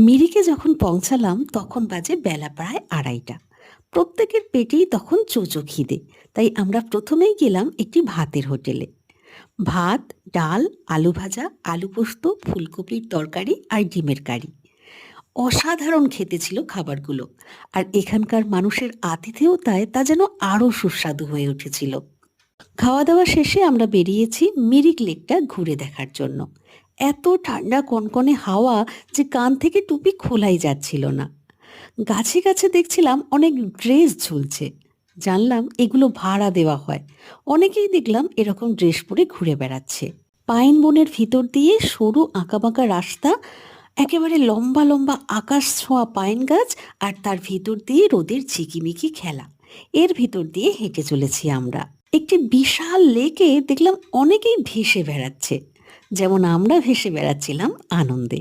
মিরিকে যখন পৌঁছালাম তখন বাজে বেলা প্রায় 2:30। প্রত্যেকের পেটেই তখন চোচো খিদে। তাই আমরা প্রথমেই গেলাম একটি ভাতের হোটেলে। ভাত, ডাল, আলু ভাজা, আলু পোস্ত, ফুলকপির তরকারি আর ডিমের কারি। অসাধারণ খেতে ছিল খাবারগুলো। আর এখানকার মানুষের আতিথেয়তায় তা যেন আরও সুস্বাদু হয়ে উঠেছিল। খাওয়া দাওয়া শেষে আমরা বেরিয়েছি মিরিক লেকটা ঘুরে দেখার জন্য। এত ঠান্ডা কনকনে হাওয়া যে কান থেকে টুপি খোলাই যাচ্ছিল না। গাছে গাছে দেখছিলাম অনেক ড্রেস ঝুলছে। জানলাম এগুলো ভাড়া দেওয়া হয়। অনেকেই দেখলাম এরকম ড্রেস পরে ঘুরে বেড়াচ্ছে। পাইন বনের ভিতর দিয়ে সরু আঁকাবাঁকা রাস্তা, একেবারে লম্বা লম্বা আকাশ ছোঁয়া পাইন গাছ, আর তার ভিতর দিয়ে রোদের ঝিকিমিকি খেলা। এর ভিতর দিয়ে হেঁটে চলেছি আমরা। একটি বিশাল লেকে দেখলাম অনেকেই ভেসে বেড়াচ্ছে, যেমন আমরা ভেসে বেড়াচ্ছিলাম আনন্দে।